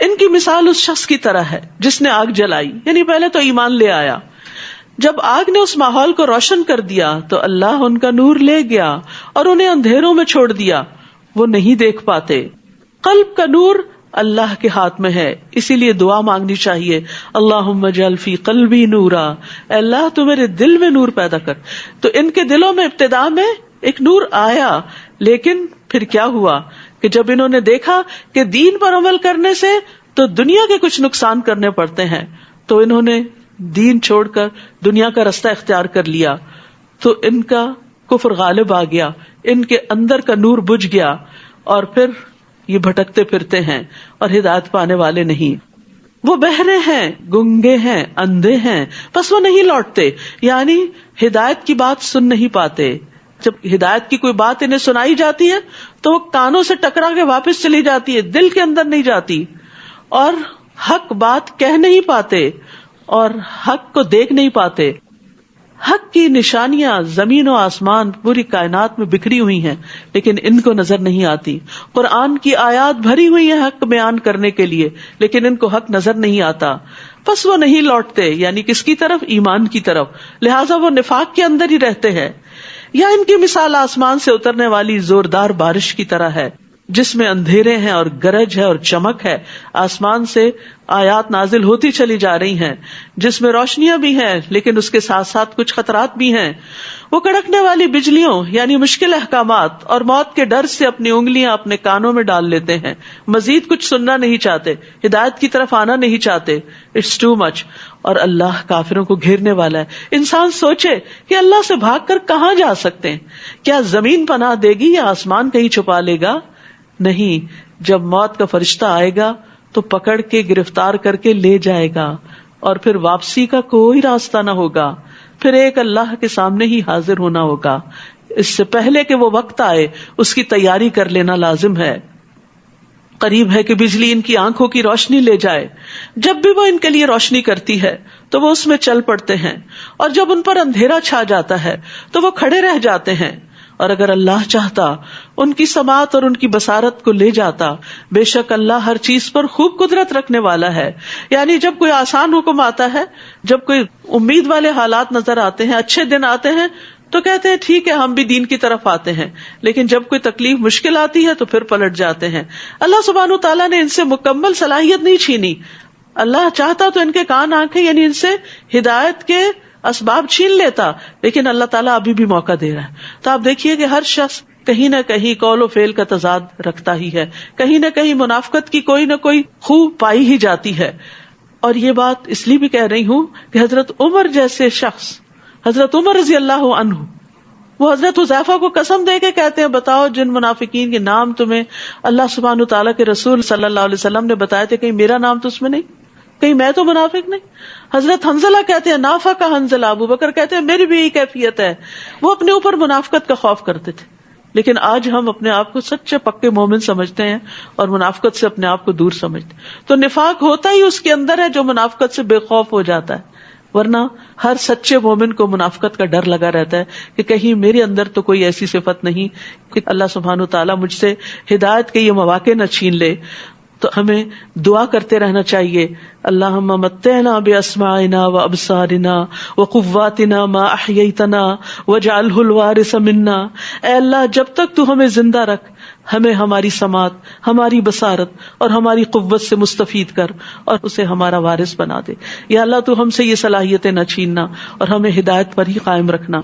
ان کی مثال اس شخص کی طرح ہے جس نے آگ جلائی، یعنی پہلے تو ایمان لے آیا، جب آگ نے اس ماحول کو روشن کر دیا تو اللہ ان کا نور لے گیا اور انہیں اندھیروں میں چھوڑ دیا، وہ نہیں دیکھ پاتے۔ قلب کا نور اللہ کے ہاتھ میں ہے، اسی لیے دعا مانگنی چاہیے، اللہم اجعل فی قلبی نورا، اے اللہ تو میرے دل میں نور پیدا کر۔ تو ان کے دلوں میں ابتدا میں ایک نور آیا، لیکن پھر کیا ہوا کہ جب انہوں نے دیکھا کہ دین پر عمل کرنے سے تو دنیا کے کچھ نقصان کرنے پڑتے ہیں، تو انہوں نے دین چھوڑ کر دنیا کا رستہ اختیار کر لیا، تو ان کا کفر غالب آ گیا، ان کے اندر کا نور بجھ گیا، اور پھر یہ بھٹکتے پھرتے ہیں اور ہدایت پانے والے نہیں۔ وہ بہرے ہیں، گنگے ہیں، اندھے ہیں، بس وہ نہیں لوٹتے، یعنی ہدایت کی بات سن نہیں پاتے۔ جب ہدایت کی کوئی بات انہیں سنائی جاتی ہے تو وہ کانوں سے ٹکرا کے واپس چلی جاتی ہے، دل کے اندر نہیں جاتی، اور حق بات کہہ نہیں پاتے اور حق کو دیکھ نہیں پاتے۔ حق کی نشانیاں زمین و آسمان پوری کائنات میں بکھری ہوئی ہیں، لیکن ان کو نظر نہیں آتی۔ قرآن کی آیات بھری ہوئی ہیں حق بیان کرنے کے لیے، لیکن ان کو حق نظر نہیں آتا، بس وہ نہیں لوٹتے، یعنی کس کی طرف؟ ایمان کی طرف، لہٰذا وہ نفاق کے اندر ہی رہتے ہیں۔ یا ان کی مثال آسمان سے اترنے والی زوردار بارش کی طرح ہے، جس میں اندھیرے ہیں اور گرج ہے اور چمک ہے، آسمان سے آیات نازل ہوتی چلی جا رہی ہیں، جس میں روشنیاں بھی ہیں لیکن اس کے ساتھ ساتھ کچھ خطرات بھی ہیں۔ وہ کڑکنے والی بجلیوں یعنی مشکل احکامات اور موت کے ڈر سے اپنی انگلیاں اپنے کانوں میں ڈال لیتے ہیں، مزید کچھ سننا نہیں چاہتے، ہدایت کی طرف آنا نہیں چاہتے، اٹس ٹو مچ، اور اللہ کافروں کو گھیرنے والا ہے۔ انسان سوچے کہ اللہ سے بھاگ کر کہاں جا سکتے ہیں؟ کیا زمین پناہ دے گی یا آسمان کہیں چھپا لے گا؟ نہیں، جب موت کا فرشتہ آئے گا تو پکڑ کے گرفتار کر کے لے جائے گا، اور پھر واپسی کا کوئی راستہ نہ ہوگا، پھر ایک اللہ کے سامنے ہی حاضر ہونا ہوگا۔ اس سے پہلے کہ وہ وقت آئے اس کی تیاری کر لینا لازم ہے۔ قریب ہے کہ بجلی ان کی آنکھوں کی روشنی لے جائے، جب بھی وہ ان کے لیے روشنی کرتی ہے تو وہ اس میں چل پڑتے ہیں، اور جب ان پر اندھیرا چھا جاتا ہے تو وہ کھڑے رہ جاتے ہیں، اور اگر اللہ چاہتا ان کی سماعت اور ان کی بصارت کو لے جاتا۔ بے شک اللہ ہر چیز پر خوب قدرت رکھنے والا ہے۔ یعنی جب کوئی آسان حکم آتا ہے، جب کوئی امید والے حالات نظر آتے ہیں، اچھے دن آتے ہیں، تو کہتے ہیں ٹھیک ہے ہم بھی دین کی طرف آتے ہیں، لیکن جب کوئی تکلیف مشکل آتی ہے تو پھر پلٹ جاتے ہیں۔ اللہ سبحانہ تعالیٰ نے ان سے مکمل صلاحیت نہیں چھینی، اللہ چاہتا تو ان کے کان آنکھیں یعنی ان سے ہدایت کے اسباب چھین لیتا، لیکن اللہ تعالیٰ ابھی بھی موقع دے رہا ہے۔ تو آپ دیکھیے کہ ہر شخص کہیں نہ کہیں قول و فعل کا تضاد رکھتا ہی ہے، کہیں نہ کہیں منافقت کی کوئی نہ کوئی خوب پائی ہی جاتی ہے۔ اور یہ بات اس لیے بھی کہہ رہی ہوں کہ حضرت عمر جیسے شخص، حضرت عمر رضی اللہ عنہ، وہ حضرت حذیفہ کو قسم دے کے کہتے ہیں بتاؤ جن منافقین کے نام تمہیں اللہ سبحانہ تعالیٰ کے رسول صلی اللہ علیہ وسلم نے بتائے تھے، کہیں میرا نام تو اس میں نہیں، کہیں میں تو منافق نہیں۔ حضرت حنظلہ کہتے ہیں نافق حنظلہ، ابو بکر کہتے ہیں میری بھی یہی کیفیت ہے۔ وہ اپنے اوپر منافقت کا خوف کرتے تھے، لیکن آج ہم اپنے آپ کو سچے پکے مومن سمجھتے ہیں اور منافقت سے اپنے آپ کو دور سمجھتے ہیں۔ تو نفاق ہوتا ہی اس کے اندر ہے جو منافقت سے بے خوف ہو جاتا ہے، ورنہ ہر سچے مومن کو منافقت کا ڈر لگا رہتا ہے کہ کہیں میرے اندر تو کوئی ایسی صفت نہیں کہ اللہ سبحانہ تعالیٰ مجھ سے ہدایت کے یہ مواقع نہ چھین لے۔ تو ہمیں دعا کرتے رہنا چاہیے، اللہم متعنا باسماعنا وابصارنا وقواتنا ما احییتنا واجعلہ الوارث منا۔ اے اللہ جب تک تو ہمیں زندہ رکھ، ہمیں ہماری سماعت، ہماری بصارت اور ہماری قوت سے مستفید کر اور اسے ہمارا وارث بنا دے۔ یا اللہ تو ہم سے یہ صلاحیتیں نہ چھیننا اور ہمیں ہدایت پر ہی قائم رکھنا۔